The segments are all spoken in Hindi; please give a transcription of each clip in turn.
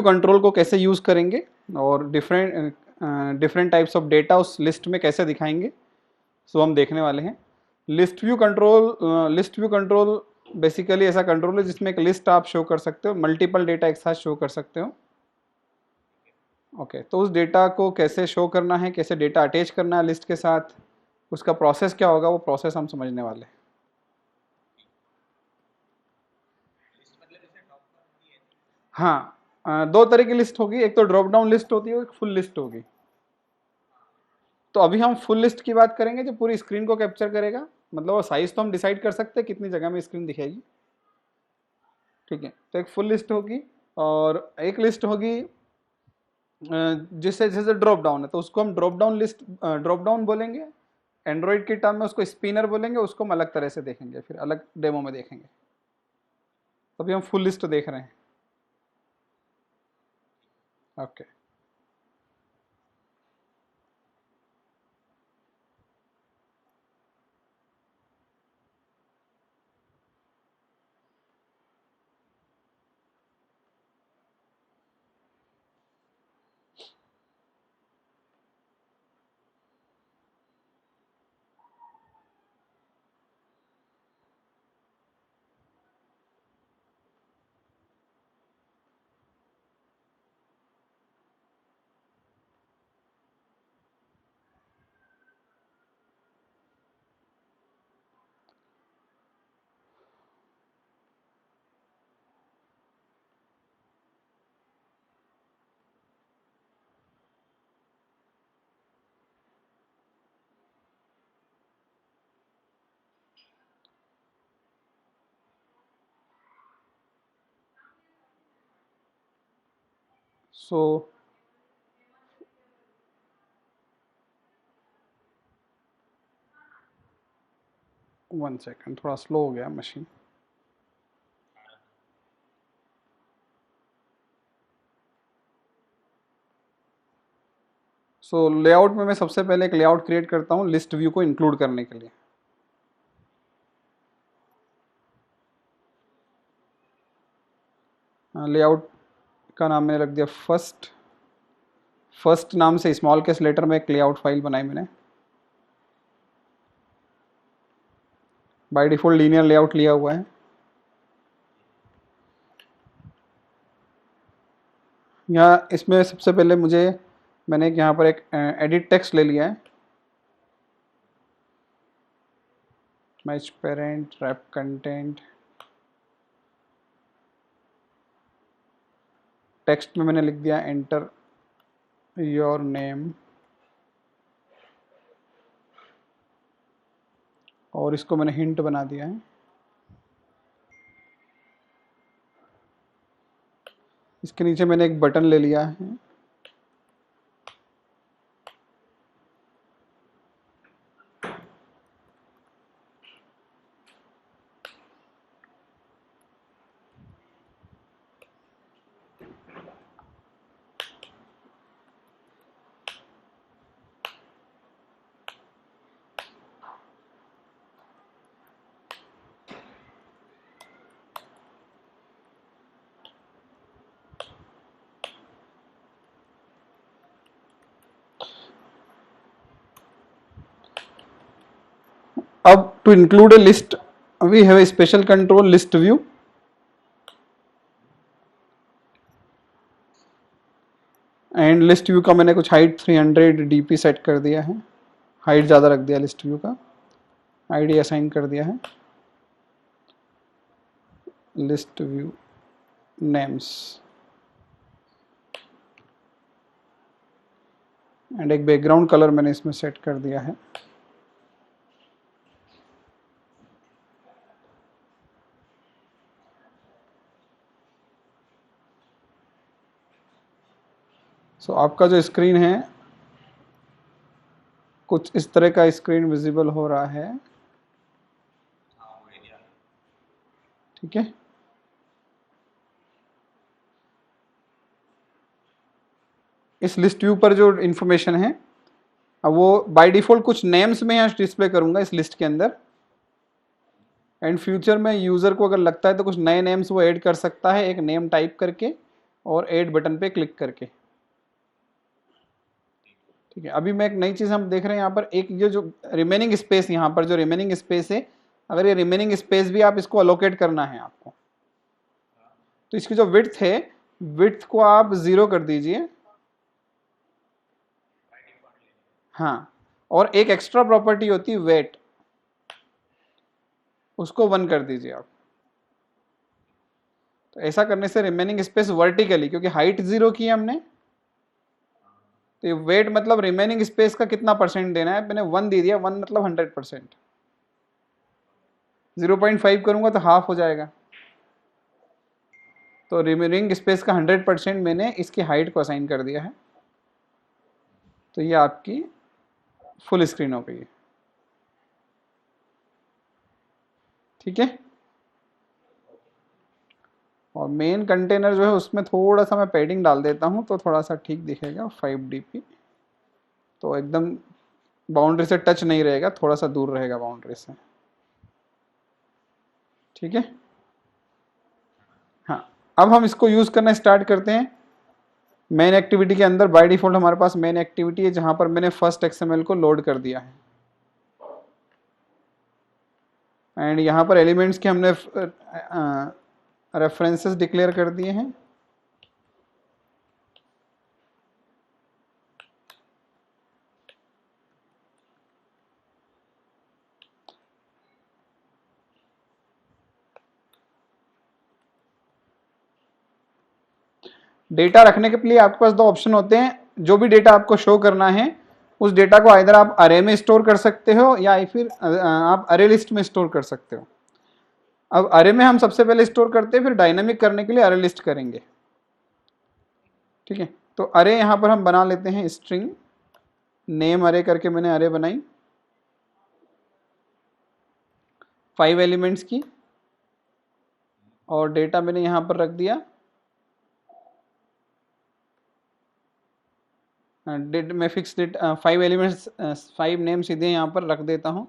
कंट्रोल को कैसे यूज़ करेंगे और डिफरेंट टाइप्स ऑफ डेटा उस लिस्ट में कैसे दिखाएंगे, सो हम देखने वाले हैं। लिस्ट व्यू कंट्रोल बेसिकली ऐसा कंट्रोल है जिसमें एक लिस्ट आप शो कर सकते हो, मल्टीपल डेटा एक साथ शो कर सकते हो। ओके, तो उस डेटा को कैसे शो करना है, कैसे डेटा अटैच करना है लिस्ट के साथ, उसका प्रोसेस क्या होगा, वो प्रोसेस हम समझने वाले हैं। हाँ, दो तरह की लिस्ट होगी, एक तो ड्रॉप डाउन लिस्ट होती है, एक फुल लिस्ट होगी। तो अभी हम फुल लिस्ट की बात करेंगे जो पूरी स्क्रीन को कैप्चर करेगा, मतलब वो साइज तो हम डिसाइड कर सकते हैं कितनी जगह में स्क्रीन दिखेगी। ठीक है, तो एक फुल लिस्ट होगी और एक लिस्ट होगी जिससे जैसे ड्रॉप डाउन है तो उसको हम ड्रॉप डाउन बोलेंगे। एंड्रॉइड की टर्म में उसको स्पिनर बोलेंगे, उसको हम अलग तरह से देखेंगे, फिर अलग डेमो में देखेंगे। अभी हम फुल लिस्ट देख रहे हैं। ओके, सो 1 सेकंड, थोड़ा स्लो हो गया मशीन। सो लेआउट में मैं सबसे पहले एक लेआउट क्रिएट करता हूँ लिस्ट व्यू को इंक्लूड करने के लिए। लेआउट का नाम मैंने रख दिया फर्स्ट। फर्स्ट नाम से स्मॉल केस लेटर में एक लेआउट फाइल बनाई मैंने। बाय डिफॉल्ट लीनियर लेआउट लिया हुआ है। यहाँ इसमें सबसे पहले मैंने यहाँ पर एक एडिट टेक्स्ट ले लिया है। Match parent wrap content, text में मैंने लिख दिया एंटर योर नेम, और इसको मैंने हिंट बना दिया है। इसके नीचे मैंने एक बटन ले लिया है। अब to include a list we have a special control list view। And list view का मैंने कुछ हाइट 300 dp सेट कर दिया है, हाइट ज़्यादा रख दिया लिस्ट व्यू का, आईडी असाइन कर दिया है। लिस्ट व्यू नेम्स एंड एक बैकग्राउंड कलर मैंने इसमें सेट कर दिया है। सो आपका जो स्क्रीन है कुछ इस तरह का स्क्रीन विजिबल हो रहा है। ठीक है, इस लिस्ट व्यू पर जो इन्फॉर्मेशन है अब वो बाय डिफॉल्ट कुछ नेम्स में यहाँ डिस्प्ले करूंगा इस लिस्ट के अंदर। एंड फ्यूचर में यूज़र को अगर लगता है तो कुछ नए नेम्स वो ऐड कर सकता है एक नेम टाइप करके, और ऐड बटन पे क्लिक करके। ठीक है, अभी मैं एक नई चीज हम देख रहे हैं यहाँ पर, एक ये जो रिमेनिंग स्पेस, यहाँ पर जो रिमेनिंग स्पेस है, अगर ये रिमेनिंग स्पेस भी आप इसको अलोकेट करना है आपको, तो इसकी जो विड्थ है, विड्थ को आप 0 कर दीजिए। हाँ, और एक एक्स्ट्रा प्रॉपर्टी होती है वेट, उसको 1 कर दीजिए आप। तो ऐसा करने से रिमेनिंग स्पेस वर्टिकली, क्योंकि हाइट 0 की है हमने, तो ये वेट मतलब रिमेनिंग स्पेस का कितना परसेंट देना है, मैंने 1 दे दिया, 1 मतलब 100%। 0.5 करूंगा तो हाफ हो जाएगा, तो रिमेनिंग स्पेस का 100% मैंने इसकी हाइट को असाइन कर दिया है। तो ये आपकी फुल स्क्रीन हो गई है। ठीक है, और मेन कंटेनर जो है उसमें थोड़ा सा मैं पैडिंग डाल देता हूँ, तो थोड़ा सा ठीक दिखेगा 5 dp, तो एकदम बाउंड्री से टच नहीं रहेगा, थोड़ा सा दूर रहेगा बाउंड्री से। ठीक है, हाँ, अब हम इसको यूज करना स्टार्ट करते हैं। मेन एक्टिविटी के अंदर बाय डिफॉल्ट हमारे पास मेन एक्टिविटी है, जहां पर मैंने फर्स्ट XML को लोड कर दिया है, एंड यहाँ पर एलिमेंट्स के हमने रेफरेंसेस डिक्लेयर कर दिए हैं। डेटा रखने के लिए आपके पास 2 ऑप्शन होते हैं, जो भी डेटा आपको शो करना है उस डेटा को आइदर आप अरे में स्टोर कर सकते हो या फिर आप अरे लिस्ट में स्टोर कर सकते हो। अब अरे में हम सबसे पहले स्टोर करते हैं, फिर डायनामिक करने के लिए अरे लिस्ट करेंगे। ठीक है, तो अरे यहाँ पर हम बना लेते हैं स्ट्रिंग नेम अरे करके, मैंने अरे बनाई 5 एलिमेंट्स की, और डेटा मैंने यहाँ पर रख दिया, डेट में फिक्स डेट 5 एलिमेंट्स 5 नेम सीधे यहाँ पर रख देता हूँ।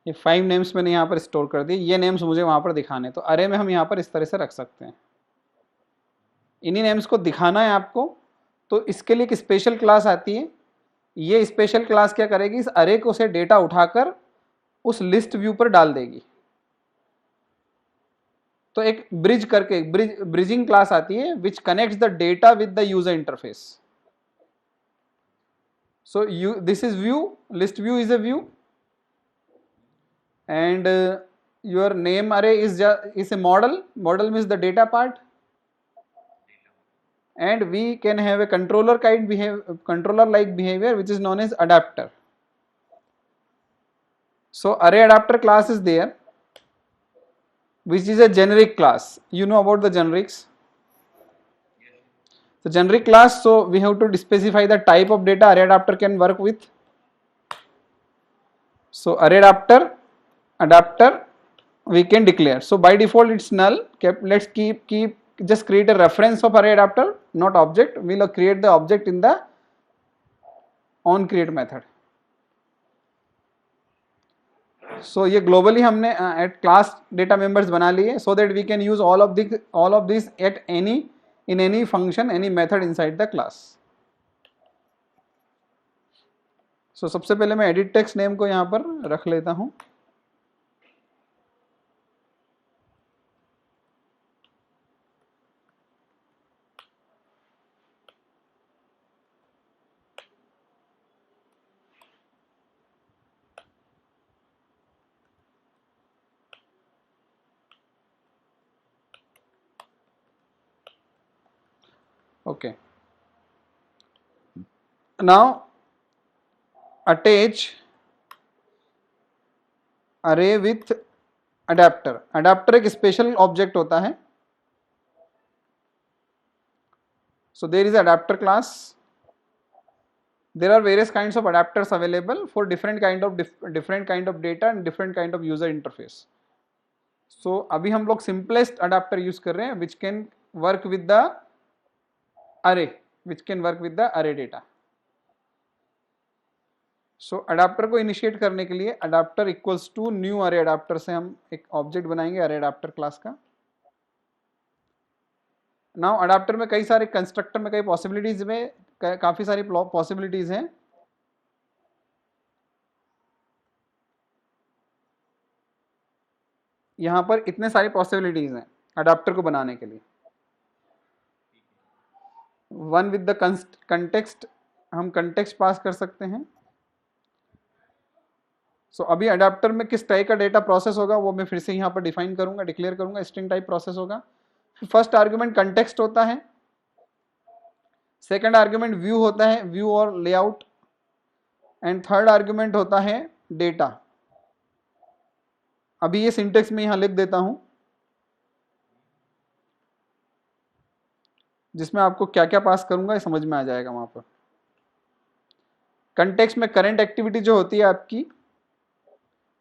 ये 5 नेम्स मैंने यहाँ पर स्टोर कर दिए, ये नेम्स मुझे वहाँ पर दिखाने, तो अरे में हम यहाँ पर इस तरह से रख सकते हैं। इन्हीं नेम्स को दिखाना है आपको, तो इसके लिए एक स्पेशल क्लास आती है। ये स्पेशल क्लास क्या करेगी, इस अरे को से डेटा उठाकर उस लिस्ट व्यू पर डाल देगी। तो एक ब्रिज करके ब्रिजिंग क्लास आती है which connects the data with the user interface. So this is view, list view is a view, and your name array is a model. Model means the data part, and we can have a controller like behavior which is known as adapter. So array adapter class is there, which is a generic class. You know about the generics. So generic class, so we have to specify the type of data array adapter can work with. So array adapter we can declare. So by default it's null. Let's keep just create a reference of array adapter, not object. We'll create the object in the onCreate method. So ये globally हमने at class data members बना लिए, so that we can use all of this at in any function, any method inside the class. So सबसे पहले मैं edit text name को यहाँ पर रख लेता हूँ। Okay. Now attach array with adapter. Adapter एक स्पेशल ऑब्जेक्ट होता है. So there is adapter class. There are various kinds of adapters available for different kind of data and different kind of user interface. So अभी हम लोग simplest adapter use कर रहे हैं which can work with the array which can work with the array data. So adapter को इनिशिएट करने के लिए अडाप्टर इक्वल्स टू न्यू अरे अडाप्टर से हम एक ऑब्जेक्ट बनाएंगे अरे अडाप्टर क्लास का. नाउ अडाप्टर में कई सारे कंस्ट्रक्टर में कई पॉसिबिलिटीज में काफी सारी पॉसिबिलिटीज हैं. यहां पर इतने सारी पॉसिबिलिटीज हैं अडाप्टर को बनाने के लिए. वन विद द कंटेक्स्ट, हम कंटेक्स्ट पास कर सकते हैं. सो अभी अडाप्टर में किस टाइप का डेटा प्रोसेस होगा वो मैं फिर से यहाँ पर डिफाइन करूंगा, डिक्लेयर करूंगा. स्ट्रिंग टाइप प्रोसेस होगा. फर्स्ट आर्ग्यूमेंट कंटेक्स्ट होता है, सेकंड आर्ग्यूमेंट व्यू होता है, व्यू और लेआउट, एंड थर्ड आर्ग्यूमेंट होता है डेटा. अभी ये सिंटेक्स में यहां लिख देता हूं जिसमें आपको क्या क्या पास करूंगा ये समझ में आ जाएगा. वहां पर कंटेक्स्ट में करंट एक्टिविटी जो होती है आपकी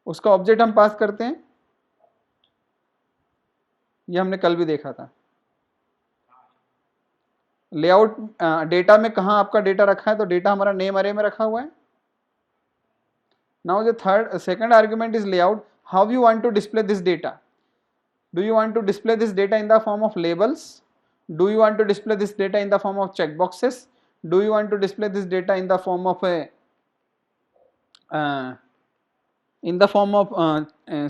उसका ऑब्जेक्ट हम पास करते हैं. ये हमने कल भी देखा था. लेआउट डेटा में कहां आपका डेटा रखा है, तो डेटा हमारा नेम अरे में रखा हुआ है. Now the third second argument is layout. How you want to display this data? Do you want to display this data in the form of labels? Do you want to display this data in the form of check boxes? Do you want to display this data in the form of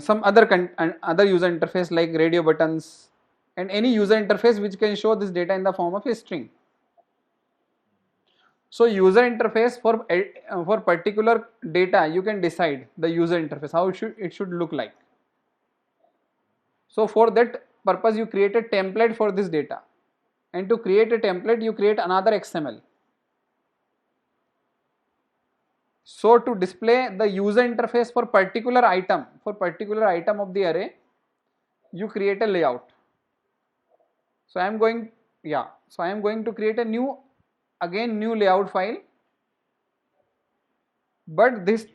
some other user interface like radio buttons and any user interface which can show this data in the form of a string. So user interface for particular data you can decide the user interface how it should look like. So for that purpose you create a template for this data, and to create a template you create another XML. So to display the user interface for particular item of the array, you create a layout. So I am going to create a new layout file. But this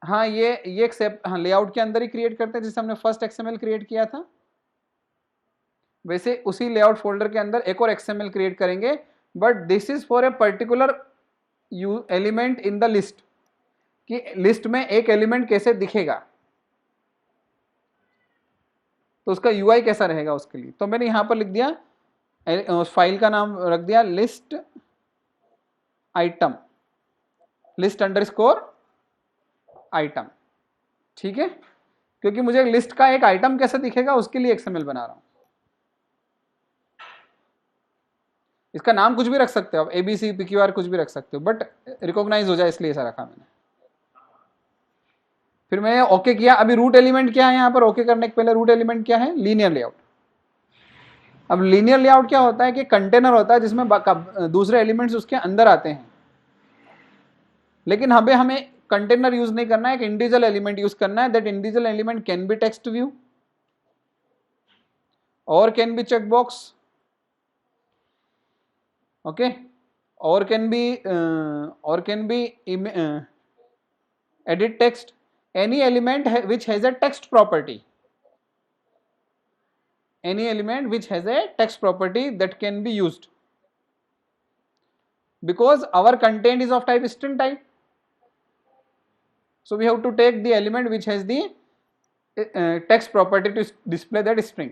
हाँ ये लेआउट के अंदर ही क्रिएट करते हैं जिसे हमने फर्स्ट XML क्रिएट किया था. वैसे उसी लेआउट फोल्डर के अंदर एक और XML क्रिएट करेंगे, but this is for a particular element in the list, कि लिस्ट में एक एलिमेंट कैसे दिखेगा, तो उसका यूआई कैसा रहेगा उसके लिए. तो मैंने यहां पर लिख दिया, उस फाइल का नाम रख दिया list item, list underscore item. ठीक है, क्योंकि मुझे लिस्ट का एक आइटम कैसे दिखेगा उसके लिए XML बना रहा हूं. इसका नाम कुछ भी रख सकते हो आप, ABC PQR कुछ भी रख सकते हो, बट रिकॉग्नाइज हो जाए इसलिए ऐसा रखा मैंने. फिर मैंने ओके किया. अभी रूट एलिमेंट क्या है यहाँ पर, ओके करने के पहले रूट एलिमेंट क्या है, लीनियर लेआउट. अब लीनियर लेआउट क्या होता है कि कंटेनर होता है जिसमें दूसरे एलिमेंट्स उसके अंदर आते हैं, लेकिन हमें कंटेनर यूज नहीं करना है, एक इंडिविजुअल एलिमेंट यूज करना है. That individual element can be text view or can be check box, okay, or can be edit text, any element which has a text property, that can be used, because our content is of type string type. So we have to take the element which has the text property to display that string.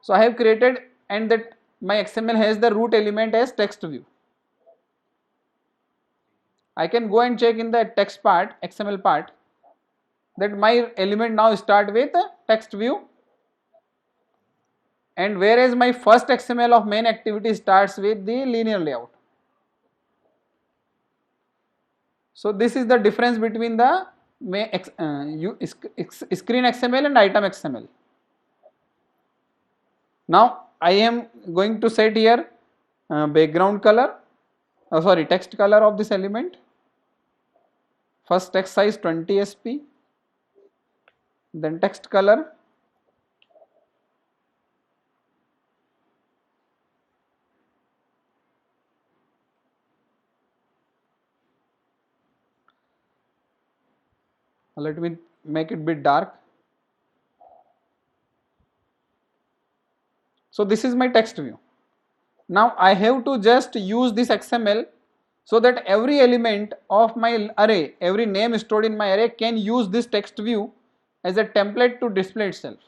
So I have created, and that my XML has the root element as text view. I can go and check in the text part, XML part, that my element now start with text view, and whereas my first XML of main activity starts with the linear layout. So this is the difference between the screen XML and item XML. Now I am going to set here background color, text color of this element. First text size 20 sp, then text color, let me make it bit dark. So this is my text view. Now I have to just use this XML so that every element of my array, every name stored in my array can use this text view as a template to display itself.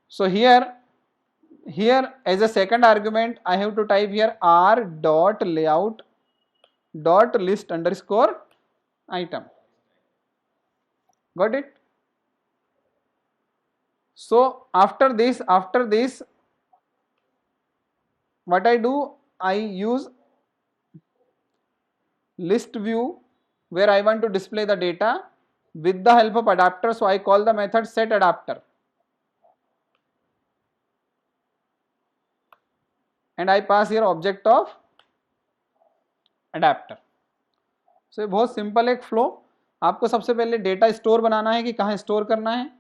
So here as a second argument I have to type here r dot layout dot list underscore item. Got it? So after this what I do, I use list view where I want to display the data with the help of adapter. So I call the method set adapter and I pass here object of adapter. So ये बहुत सिंपल एक फ्लो. आपको सबसे पहले डेटा स्टोर बनाना है कि कहाँ स्टोर करना है,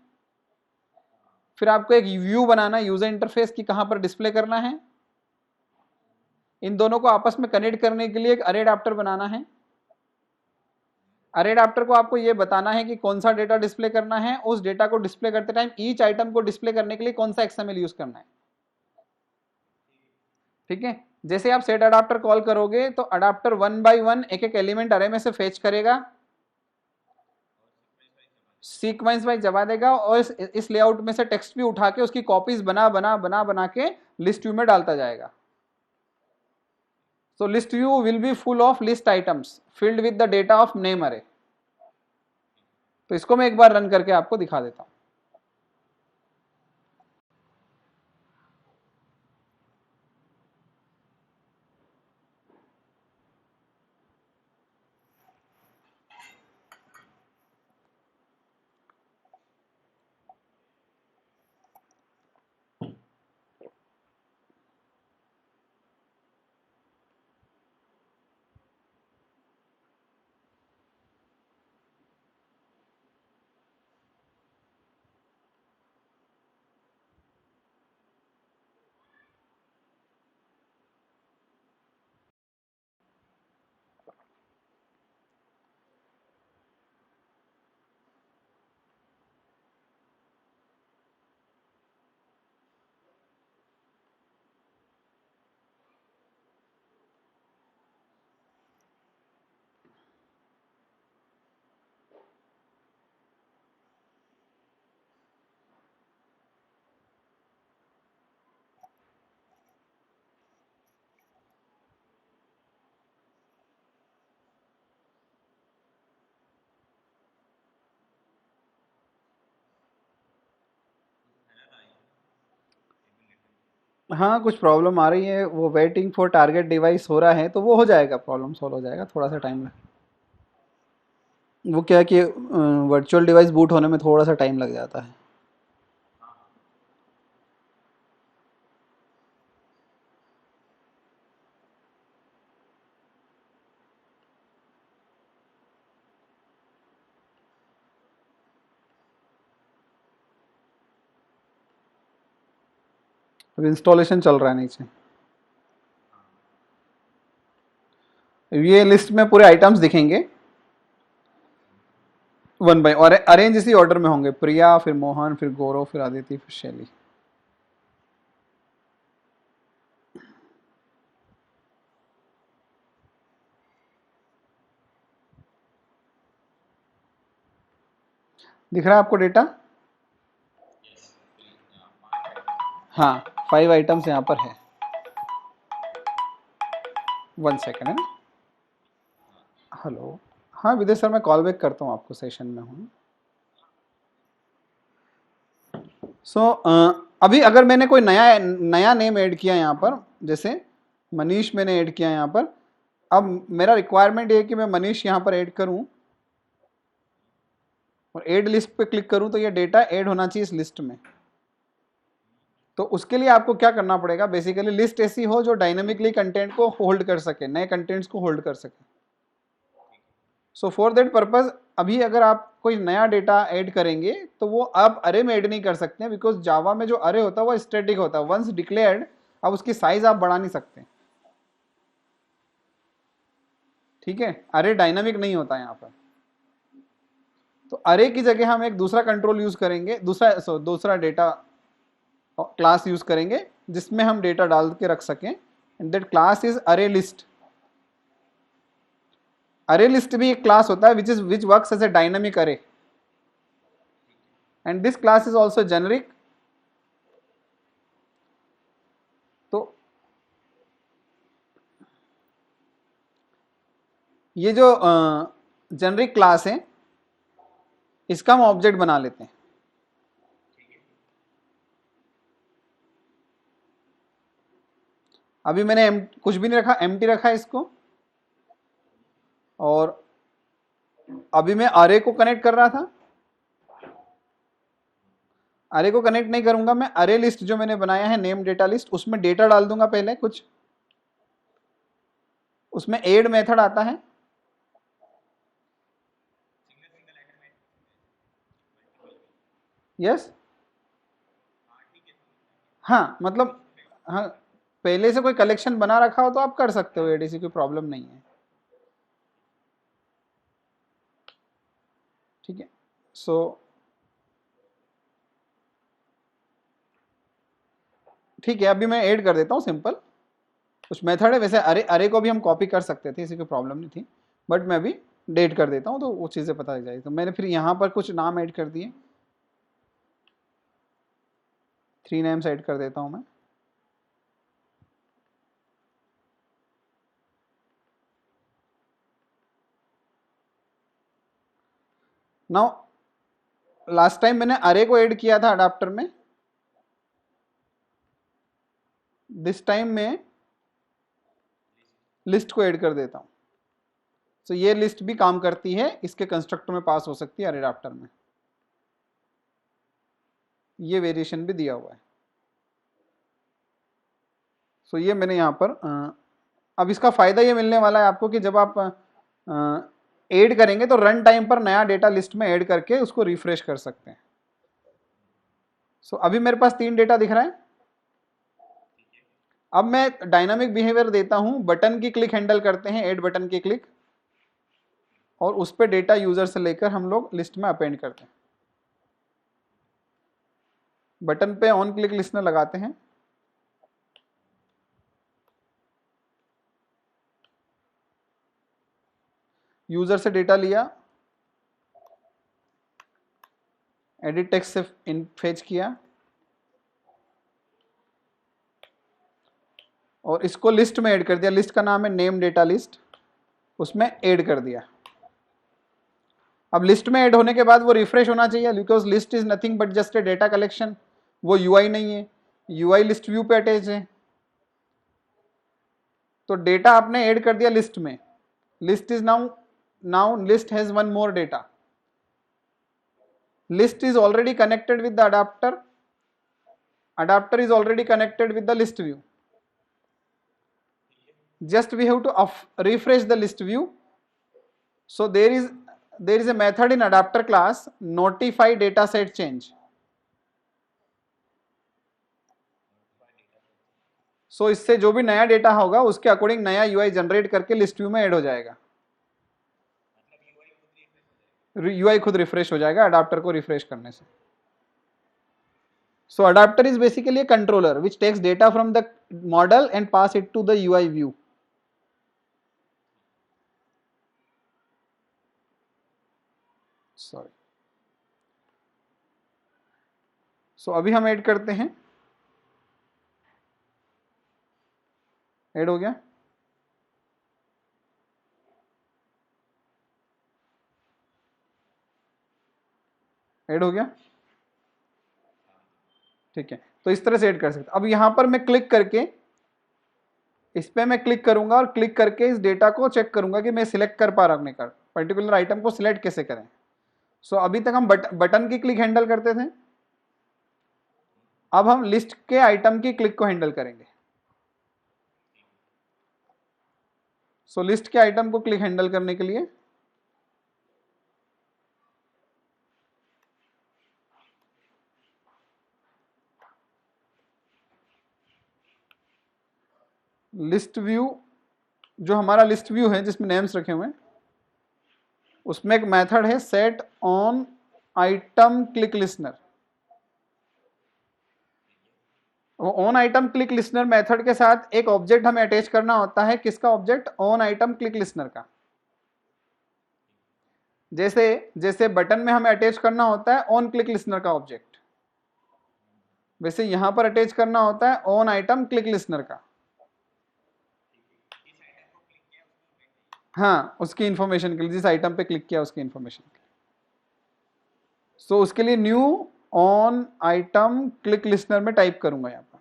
फिर आपको एक व्यू बनाना है यूजर इंटरफेस की कहाँ पर डिस्प्ले करना है, इन दोनों को आपस में कनेक्ट करने के लिए एक अरे अडाप्टर बनाना है. अरे अडाप्टर को आपको ये बताना है कि कौन सा डेटा डिस्प्ले करना है, उस डेटा को डिस्प्ले करते टाइम ईच आइटम को डिस्प्ले करने के लिए कौन सा XML यूज करना है. ठीक है. जैसे आप सेट अडाप्टर कॉल करोगे तो अडाप्टर वन बाय वन एक एक एलिमेंट अरे में से फेच करेगा, सीक्वेंस वाइज जमा देगा और इस लेआउट में से टेक्स्ट भी उठा के उसकी कॉपीज बना के लिस्ट व्यू में डालता जाएगा. So list view will be full of list items filled with the data of name array. तो इसको मैं एक बार रन करके आपको दिखा देता हूं. हाँ कुछ प्रॉब्लम आ रही है, वो वेटिंग फॉर टारगेट डिवाइस हो रहा है, तो वो हो जाएगा, प्रॉब्लम सॉल्व हो जाएगा, थोड़ा सा टाइम लग. वो क्या कि वर्चुअल डिवाइस बूट होने में थोड़ा सा टाइम लग जाता है. अब इंस्टॉलेशन चल रहा है नीचे. ये लिस्ट में पूरे आइटम्स दिखेंगे वन बाय, और अरेंज इसी ऑर्डर में होंगे, प्रिया फिर मोहन फिर गौरव फिर आदित्य फिर शैली. दिख रहा है आपको डेटा? हाँ 5 आइटम्स यहाँ पर है. 1 सेकेंड है ना. हेलो. हाँ विजय सर, मैं कॉल बैक करता हूँ आपको, सेशन में हूँ. सो अभी अगर मैंने कोई नया नेम ऐड किया यहाँ पर, जैसे मनीष मैंने ऐड किया यहाँ पर, अब मेरा रिक्वायरमेंट ये है कि मैं मनीष यहाँ पर ऐड करूँ और ऐड लिस्ट पे क्लिक करूँ तो ये डेटा ऐड होना चाहिए इस लिस्ट में. तो उसके लिए आपको क्या करना पड़ेगा, बेसिकली लिस्ट ऐसी हो जो डायनेमिकली कंटेंट को होल्ड कर सके, नए कंटेंट्स को होल्ड कर सके. सो फॉर दैट पर्पज अभी अगर आप कोई नया डेटा ऐड करेंगे तो वो आप अरे में ऐड नहीं कर सकते हैं, बिकॉज जावा में जो अरे होता है वो स्टैटिक होता है, वंस डिक्लेयर्ड. अब उसकी साइज आप बढ़ा नहीं सकते. ठीक है, अरे डायनामिक नहीं होता यहाँ पर. तो अरे की जगह हम एक दूसरा कंट्रोल यूज करेंगे, दूसरा डेटा क्लास यूज करेंगे जिसमें हम डेटा डाल के रख सकें, and that class is array list. Array list भी एक क्लास होता है which works as a dynamic array, and this class is also generic. तो ये जो जेनरिक क्लास है इसका हम ऑब्जेक्ट बना लेते हैं। अभी मैंने कुछ भी नहीं रखा, एम्प्टी रखा है इसको, और अभी मैं अरे को कनेक्ट कर रहा था। अरे को कनेक्ट नहीं करूंगा, मैं अरे लिस्ट जो मैंने बनाया है नेम डेटा लिस्ट, उसमें डेटा डाल दूंगा पहले कुछ, उसमें एड मेथड आता है। यस, हाँ मतलब, हाँ पहले से कोई कलेक्शन बना रखा हो तो आप कर सकते हो, एडीसी कोई प्रॉब्लम नहीं है। ठीक है, सो ठीक है, अभी मैं ऐड कर देता हूँ सिंपल कुछ मेथड है। वैसे अरे अरे को भी हम कॉपी कर सकते थे, इसी कोई प्रॉब्लम नहीं थी, बट मैं अभी डेट कर देता हूँ तो वो चीज़ें पता लग जाएगी। तो मैंने फिर यहाँ पर कुछ नाम ऐड कर दिए, 3 नेम्स ऐड कर देता हूँ मैं। नाउ लास्ट टाइम मैंने अरे को ऐड किया था अडाप्टर में, दिस टाइम में लिस्ट को ऐड कर देता हूँ। तो ये लिस्ट भी काम करती है, इसके कंस्ट्रक्टर में पास हो सकती है अरे अडाप्टर में, ये वेरिएशन भी दिया हुआ है। सो ये मैंने यहाँ पर अब इसका फायदा ये मिलने वाला है आपको कि जब आप ऐड करेंगे तो रन टाइम पर नया डेटा लिस्ट में ऐड करके उसको रिफ्रेश कर सकते हैं। सो अभी मेरे पास 3 डेटा दिख रहा है। अब मैं डायनामिक बिहेवियर देता हूं, बटन की क्लिक हैंडल करते हैं, ऐड बटन की क्लिक, और उस पर डेटा यूजर से लेकर हम लोग लिस्ट में अपेंड करते हैं। बटन पे ऑन क्लिक लिस्टनर लगाते हैं, यूजर से डेटा लिया, एडिट टेक्स्ट से इन फेच किया, और इसको लिस्ट में ऐड कर दिया। लिस्ट का नाम है नेम डेटा लिस्ट, उसमें ऐड कर दिया। अब लिस्ट में ऐड होने के बाद वो रिफ्रेश होना चाहिए, because list is nothing but just a data collection, वो यूआई नहीं है, यूआई लिस्ट व्यू पे अटैच है। तो डेटा आपने ऐड कर दिया लिस्ट में, list is now list has one more data, list is already connected with the adapter is already connected with the list view, just we have to refresh the list view. So there is a method in adapter class notify dataset change. So इससे जो भी नया डेटा होगा उसके अकॉर्डिंग नया यूआई जनरेट करके लिस्ट व्यू में ऐड हो जाएगा, यूआई खुद रिफ्रेश हो जाएगा अडाप्टर को रिफ्रेश करने से। So adapter is basically a controller which takes data from the model and pass it to the UI view. Sorry. So अभी हम ऐड करते हैं, ऐड हो गया। ऐड हो गया, ठीक है। तो इस तरह से ऐड कर सकते। अब यहां पर मैं क्लिक करके, इस पे मैं क्लिक करूंगा और क्लिक करके इस डेटा को चेक करूंगा कि मैं सिलेक्ट कर पा रहा हूं, कर पर्टिकुलर आइटम को सिलेक्ट कैसे करें। सो अभी तक हम बटन की क्लिक हैंडल करते थे, अब हम लिस्ट के आइटम की क्लिक को हैंडल करेंगे। सो लिस्ट के आइटम को क्लिक हैंडल करने के लिए लिस्ट व्यू, जो हमारा लिस्ट व्यू है जिसमें नेम्स रखे हुए हैं, उसमें एक मेथड है set on item click listener. वो on item click listener method के साथ एक ऑब्जेक्ट हमें अटैच करना होता है। किसका object? On item click listener का। जैसे जैसे बटन में हमें अटैच करना होता है ऑन क्लिक लिस्नर का ऑब्जेक्ट, वैसे यहां पर अटैच करना होता है ऑन आइटम क्लिक लिस्नर का। हाँ, उसकी इंफॉर्मेशन के लिए, जिस आइटम पे क्लिक किया उसकी इंफॉर्मेशन के लिए। सो उसके लिए new on item click listener में टाइप करूंगा यहाँ पर।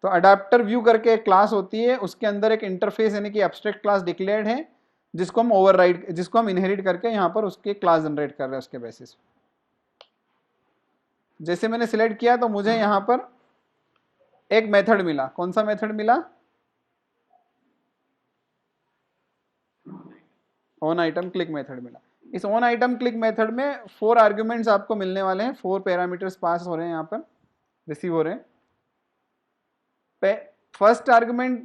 तो अडाप्टर व्यू करके एक क्लास होती है, उसके अंदर एक इंटरफेस यानी कि एब्स्ट्रैक्ट क्लास डिक्लेयर्ड है, जिसको हम ओवरराइड, जिसको हम इनहेरिट करके यहाँ पर उसके क्लास जनरेट कर रहे हैं उसके बेसिस। जैसे मैंने सिलेक्ट किया तो मुझे यहाँ पर एक मेथड मिला। कौन सा मेथड मिला? ऑन आइटम क्लिक मेथड मिला। इस ऑन आइटम क्लिक मेथड में 4 आर्ग्यूमेंट्स आपको मिलने वाले हैं, 4 पैरामीटर्स पास हो रहे हैं, यहाँ पर रिसीव हो रहे हैं। फर्स्ट आर्गुमेंट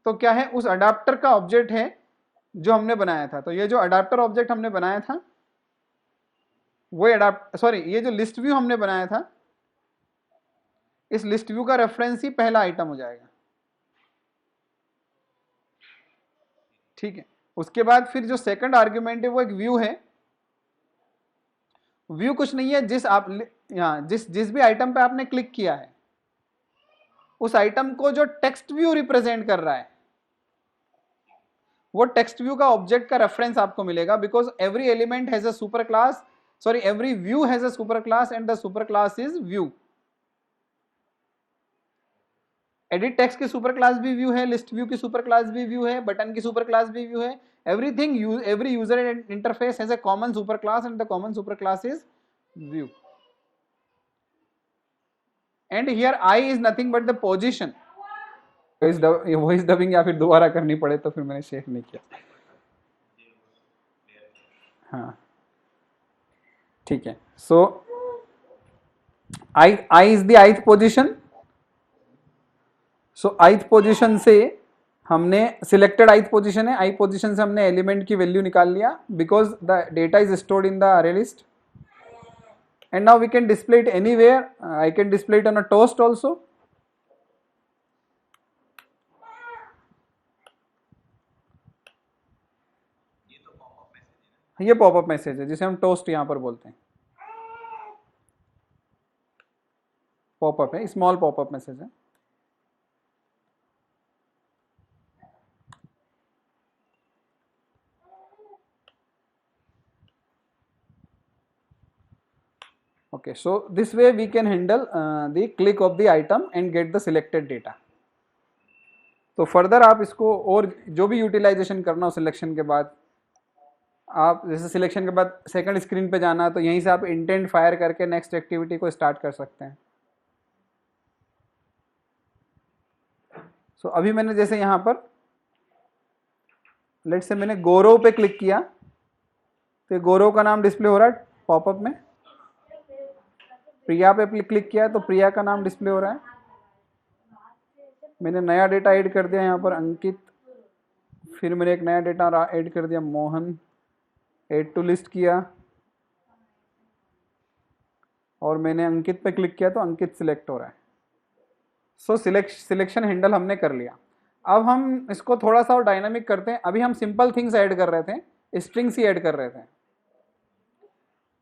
तो क्या है? उस अडाप्टर का ऑब्जेक्ट है जो हमने बनाया था। तो ये जो अडाप्टर ऑब्जेक्ट हमने बनाया था वो ये जो लिस्ट व्यू हमने बनाया था, इस लिस्ट व्यू का रेफरेंस ही पहला आइटम हो जाएगा। ठीक है, उसके बाद फिर जो सेकंड आर्ग्यूमेंट है वो एक व्यू है। व्यू कुछ नहीं है, जिस भी आइटम पे आपने क्लिक किया है उस आइटम को जो टेक्स्ट व्यू रिप्रेजेंट कर रहा है वो टेक्स्ट व्यू का ऑब्जेक्ट का रेफरेंस आपको मिलेगा, because every element has a super class, sorry every view has a super class and the super class is view. Edit text की सुपर क्लास भी व्यू है, लिस्ट व्यू की सुपर क्लास भी व्यू है, बटन की सुपर क्लास भी व्यू है। Everything, every user interface has a common super class and the common super class is view. And here I is nothing but the position. Voice dubbing या फिर दोबारा करनी पड़े तो फिर मैंने शेयर नहीं किया। हाँ ठीक है। So I is the ith position. So ith position से हमने सिलेक्टेड ith पोजिशन है, i पोजिशन से हमने एलिमेंट की वैल्यू निकाल लिया, because the data is stored in the array list. And now we can display it anywhere. I can display it on a toast also. ये पॉपअप मैसेज है जिसे हम टोस्ट यहां पर बोलते हैं। पॉपअप है, स्मॉल पॉपअप मैसेज है। Okay, so this way we can handle the click of the item and get the selected data. तो फर्दर आप इसको और जो भी यूटिलाइजेशन करना हो सिलेक्शन के बाद, आप जैसे सिलेक्शन के बाद सेकंड स्क्रीन पे जाना तो यहीं से आप इंटेंट फायर करके नेक्स्ट एक्टिविटी को स्टार्ट कर सकते हैं। सो अभी मैंने जैसे यहाँ पर लेट से मैंने गौरव पे क्लिक किया तो गौरव का नाम डिस्प्ले हो रहा है पॉपअप में। प्रिया पे क्लिक किया तो प्रिया का नाम डिस्प्ले हो रहा है। मैंने नया डेटा ऐड कर दिया यहाँ पर अंकित, फिर मैंने एक नया डेटा ऐड कर दिया मोहन, ऐड टू लिस्ट किया और मैंने अंकित पे क्लिक किया तो अंकित सिलेक्ट हो रहा है। सो सिलेक्शन हैंडल हमने कर लिया। अब हम इसको थोड़ा सा और डायनामिक करते हैं। अभी हम सिंपल थिंग्स ऐड कर रहे थे, स्ट्रिंग्स ही ऐड कर रहे थे।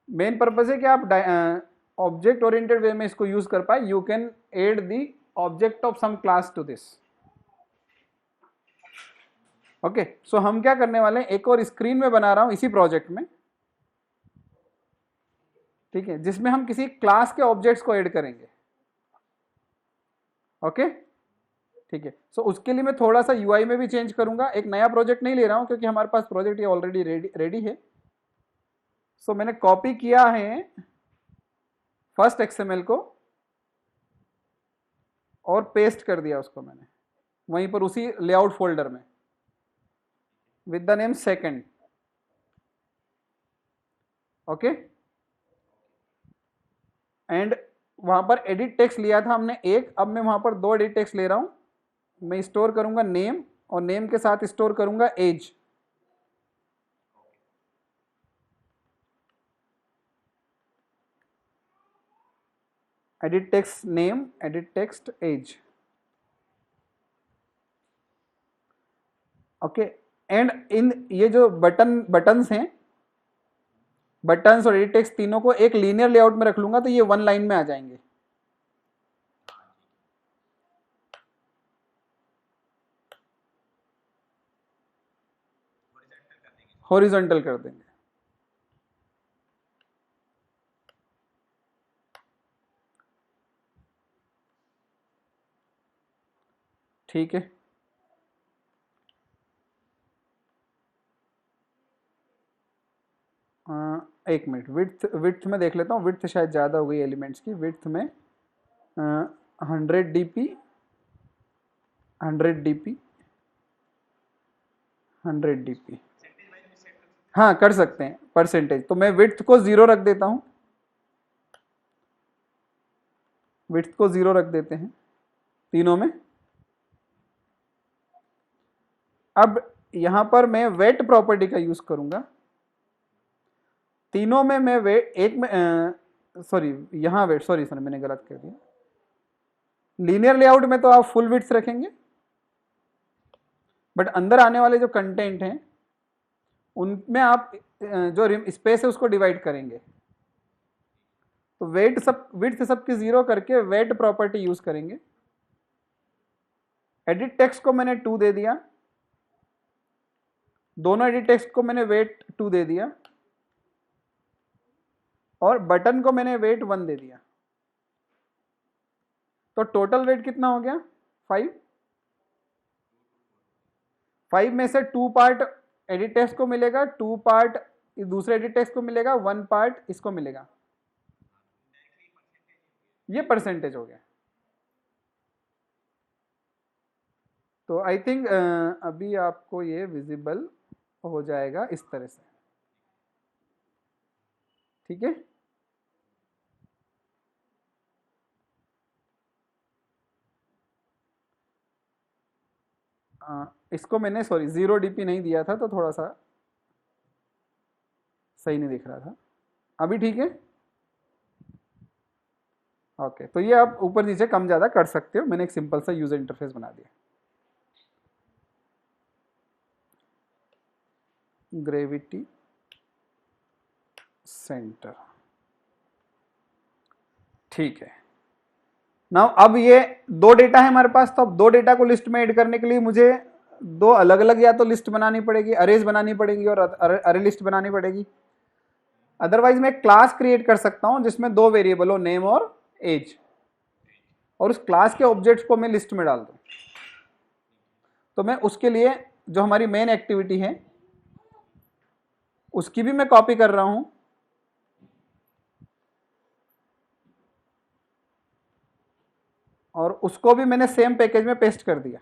मेन पर्पज है कि आप ऑब्जेक्ट ओरिएंटेड वे में इसको यूज कर पाए। You can add the object of some class to this. Okay, so हम क्या करने वाले हैं, एक और स्क्रीन में बना रहा हूं इसी प्रोजेक्ट में, ठीक है, जिसमें हम किसी क्लास के ऑब्जेक्ट्स को ऐड करेंगे। ओके ठीक है। सो उसके लिए मैं थोड़ा सा यूआई में भी चेंज करूंगा। एक नया प्रोजेक्ट नहीं ले रहा हूं क्योंकि हमारे पास प्रोजेक्ट ये ऑलरेडी रेडी है। सो मैंने कॉपी किया है फर्स्ट एक्सएमएल को और पेस्ट कर दिया उसको मैंने वहीं पर उसी लेआउट फोल्डर में with the name second. Okay, and वहां पर एडिट टेक्स्ट लिया था हमने एक, अब मैं वहां पर 2 एडिट टेक्स्ट ले रहा हूं। मैं स्टोर करूंगा नेम और नेम के साथ स्टोर करूंगा age. Edit text name, edit text age, okay. And in ये जो बटन्स हैं, बटन्स और एडिट टेक्स्ट तीनों को एक लीनियर लेआउट में रख लूंगा तो ये वन लाइन में आ जाएंगे। हॉरिजॉन्टल कर देंगे। ठीक है, एक मिनट, विड्थ में देख लेता हूँ, विड्थ शायद ज़्यादा हो गई एलिमेंट्स की। विड्थ में 100 dp, 100 dp, 100 dp, हाँ कर सकते हैं परसेंटेज। तो मैं विड्थ को 0 रख देता हूँ, विड्थ को 0 रख देते हैं तीनों में। अब यहां पर मैं वेट प्रॉपर्टी का यूज करूंगा तीनों में। मैं वेट एक में सॉरी यहां वेट, सॉरी सर मैंने गलत कर दिया। लीनियर लेआउट में तो आप फुल विड्थ रखेंगे, बट अंदर आने वाले जो कंटेंट हैं उनमें आप जो स्पेस है उसको डिवाइड करेंगे। तो वेट सब विड्थ सबकी 0 करके वेट प्रॉपर्टी यूज करेंगे। एडिट टेक्स्ट को मैंने 2 दे दिया, दोनों एडिट टेक्स्ट को मैंने वेट 2 दे दिया, और बटन को मैंने वेट 1 दे दिया। तो टोटल वेट कितना हो गया? 5। 5 में से 2 पार्ट एडिट टेक्स्ट को मिलेगा, 2 पार्ट दूसरे एडिट टेक्स्ट को मिलेगा, 1 पार्ट इसको मिलेगा। ये परसेंटेज हो गया। तो आई थिंक अभी आपको ये विजिबल हो जाएगा इस तरह से, ठीक है। इसको मैंने सॉरी 0 dp नहीं दिया था तो थोड़ा सा सही नहीं दिख रहा था। अभी ठीक है, ओके। तो ये आप ऊपर नीचे कम ज़्यादा कर सकते हो। मैंने एक सिंपल सा यूजर इंटरफेस बना दिया। ग्रेविटी सेंटर, ठीक है। नाउ अब ये 2 डेटा है हमारे पास, तो अब 2 डेटा को लिस्ट में ऐड करने के लिए मुझे 2 अलग अलग या तो लिस्ट बनानी पड़ेगी, अरेज बनानी पड़ेगी और अरे लिस्ट बनानी पड़ेगी। अदरवाइज मैं एक क्लास क्रिएट कर सकता हूं जिसमें 2 वेरिएबल हो, नेम और एज, और उस क्लास के ऑब्जेक्ट्स को मैं लिस्ट में डाल दूं। तो मैं उसके लिए जो हमारी मेन एक्टिविटी है उसकी भी मैं कॉपी कर रहा हूं, और उसको भी मैंने सेम पैकेज में पेस्ट कर दिया।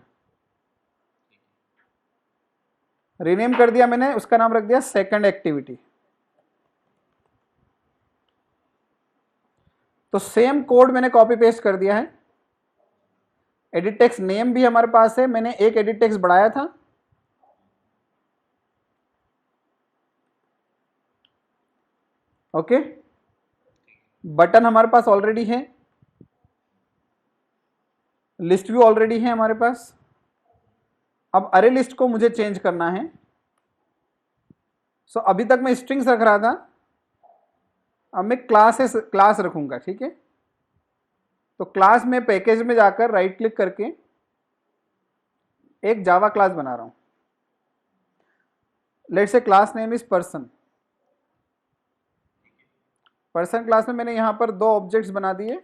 रीनेम कर दिया मैंने, उसका नाम रख दिया सेकंड एक्टिविटी। तो सेम कोड मैंने कॉपी पेस्ट कर दिया है। एडिट टेक्स्ट नेम भी हमारे पास है, मैंने एक एडिट टेक्स्ट बढ़ाया था। ओके, बटन हमारे पास ऑलरेडी है, लिस्ट भी ऑलरेडी है हमारे पास। अब अरे लिस्ट को मुझे चेंज करना है। सो अभी तक मैं स्ट्रिंग्स रख रहा था, अब मैं क्लास रखूंगा, ठीक है। तो क्लास में पैकेज में जाकर राइट क्लिक करके एक जावा क्लास बना रहा हूं। Let's say class name is person. Person class में मैंने यहां पर 2 ऑब्जेक्ट्स बना दिए,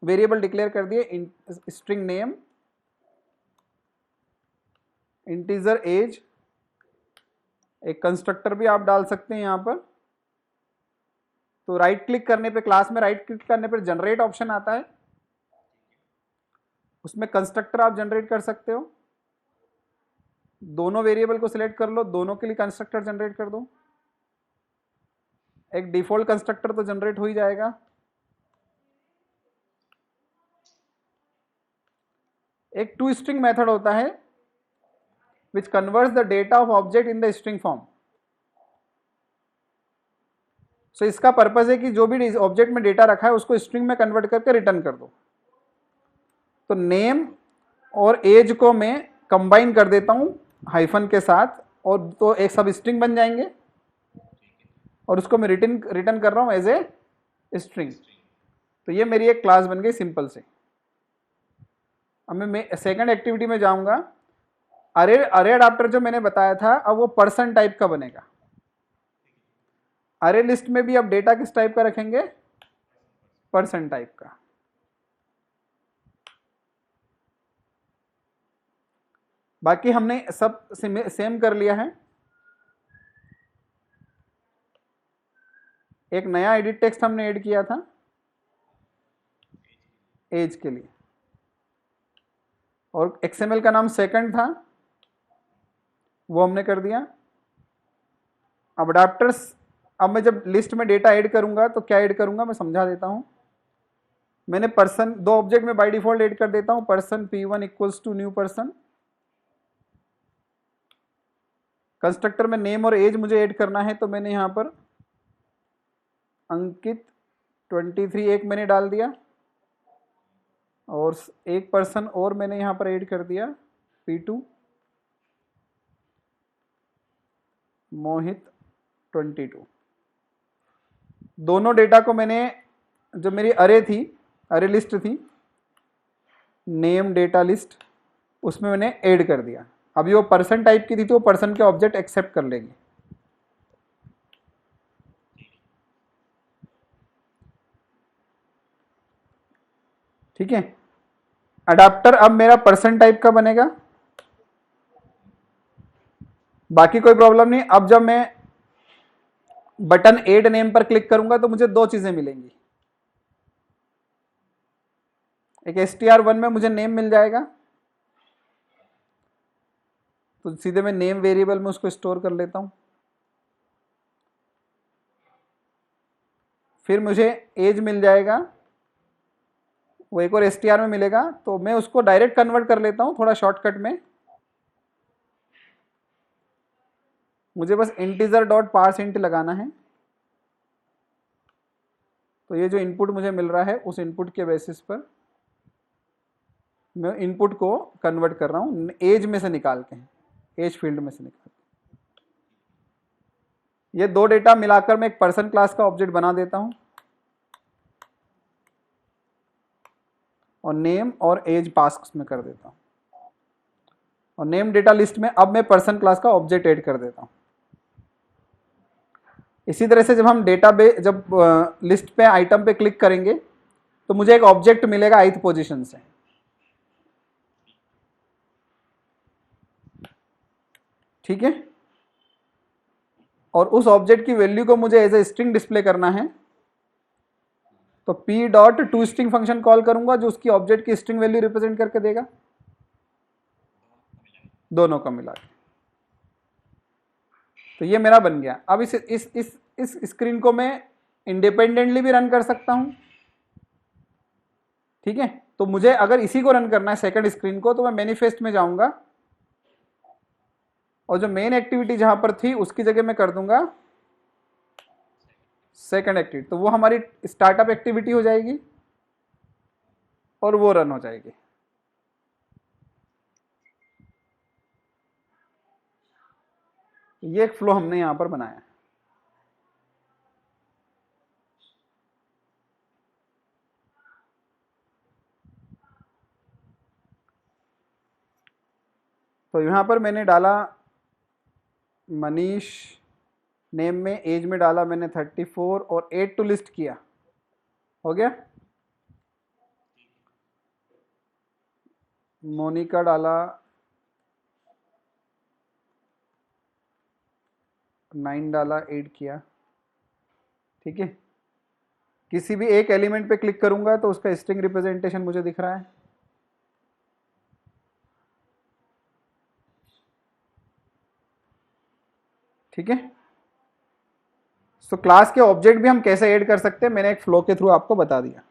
वेरिएबल डिक्लेयर कर दिए, स्ट्रिंग नेम, इंटीजर एज। एक कंस्ट्रक्टर भी आप डाल सकते हैं यहां पर। तो राइट क्लिक करने पे, क्लास में राइट क्लिक करने पर जनरेट ऑप्शन आता है, उसमें कंस्ट्रक्टर आप जनरेट कर सकते हो। दोनों वेरिएबल को सिलेक्ट कर लो, दोनों के लिए कंस्ट्रक्टर जनरेट कर दो। एक डिफॉल्ट कंस्ट्रक्टर तो जनरेट हो ही जाएगा। एक टू स्ट्रिंग मेथड होता है which converts the data of object in the string form। सो इसका पर्पज है कि जो भी ऑब्जेक्ट में डेटा रखा है उसको स्ट्रिंग में कन्वर्ट करके रिटर्न कर दो। तो नेम और एज को मैं कंबाइन कर देता हूं हाइफन के साथ, और तो एक सब स्ट्रिंग बन जाएंगे, और उसको मैं रिटर्न कर रहा हूं एज ए स्ट्रिंग। तो ये मेरी एक क्लास बन गई सिंपल से। अब मैं सेकंड एक्टिविटी में जाऊंगा। अरे अडाप्टर जो मैंने बताया था, अब वो पर्सन टाइप का बनेगा। अरे लिस्ट में भी अब डेटा किस टाइप का रखेंगे? पर्सन टाइप का। बाकी हमने सब सेम कर लिया है। एक नया एडिट टेक्स्ट हमने ऐड किया था एज के लिए, और एक्सएमएल का नाम सेकंड था, वो हमने कर दिया। अब अडाप्टर्स, अब मैं जब लिस्ट में डेटा ऐड करूंगा तो क्या ऐड करूंगा मैं समझा देता हूं। मैंने पर्सन, दो ऑब्जेक्ट में बाय डिफॉल्ट ऐड कर देता हूं, person p1 equals to new person. Constructor में नेम और एज मुझे ऐड करना है, तो मैंने यहां पर अंकित 23 एक मैंने डाल दिया, और एक पर्सन और मैंने यहां पर ऐड कर दिया p2 मोहित 22। दोनों डेटा को मैंने, जो मेरी अरे लिस्ट थी, नेम डेटा लिस्ट, उसमें मैंने ऐड कर दिया। अभी वो पर्सन टाइप की थी तो वो पर्सन के ऑब्जेक्ट एक्सेप्ट कर लेगी। ठीक है, अडाप्टर अब मेरा पर्सन टाइप का बनेगा, बाकी कोई प्रॉब्लम नहीं। अब जब मैं बटन ऐड नेम पर क्लिक करूंगा तो मुझे दो चीजें मिलेंगी। एक str1 में मुझे नेम मिल जाएगा, तो सीधे मैं नेम वेरिएबल में उसको स्टोर कर लेता हूं। फिर मुझे एज मिल जाएगा, वो एक और str में मिलेगा, तो मैं उसको डायरेक्ट कन्वर्ट कर लेता हूं थोड़ा शॉर्टकट में। मुझे बस इंटीजर डॉट पार्स इंट लगाना है, तो ये जो इनपुट मुझे मिल रहा है उस इनपुट के बेसिस पर मैं इनपुट को कन्वर्ट कर रहा हूं एज में से निकाल के, एज फील्ड में से निकाल के। ये दो डेटा मिलाकर मैं एक पर्सन क्लास का ऑब्जेक्ट बना देता हूं, और नेम और एज पास में कर देता हूं, और नेम डेटा लिस्ट में अब मैं पर्सन क्लास का ऑब्जेक्ट ऐड कर देता हूं। इसी तरह से जब हम जब लिस्ट पे आइटम पे क्लिक करेंगे तो मुझे एक ऑब्जेक्ट मिलेगा ith पोजीशन से। ठीक है, और उस ऑब्जेक्ट की वैल्यू को मुझे एज ए स्ट्रिंग डिस्प्ले करना है, तो p dot to string function call करूंगा जो उसकी ऑब्जेक्ट की स्ट्रिंग वैल्यू रिप्रेजेंट करके देगा, दोनों का मिला के। तो ये मेरा बन गया। अब इस स्क्रीन को मैं इंडिपेंडेंटली भी रन कर सकता हूं। ठीक है, तो मुझे अगर इसी को रन करना है सेकंड स्क्रीन को, तो मैं मैनिफेस्ट में जाऊंगा, और जो मेन एक्टिविटी जहां पर थी उसकी जगह मैं कर दूंगा सेकंड एक्टिविटी, तो वो हमारी स्टार्टअप एक्टिविटी हो जाएगी और वो रन हो जाएगी। ये एक फ्लो हमने यहां पर बनाया। तो यहां पर मैंने डाला मनीष, नेम में, एज में डाला मैंने 34 और ऐड टू लिस्ट किया, हो गया। मोनिका डाला 9 डाला, ऐड किया। ठीक है, किसी भी एक एलिमेंट पे क्लिक करूंगा तो उसका स्ट्रिंग रिप्रेजेंटेशन मुझे दिख रहा है। ठीक है, तो क्लास के ऑब्जेक्ट भी हम कैसे ऐड कर सकते हैं मैंने एक फ्लो के थ्रू आपको बता दिया।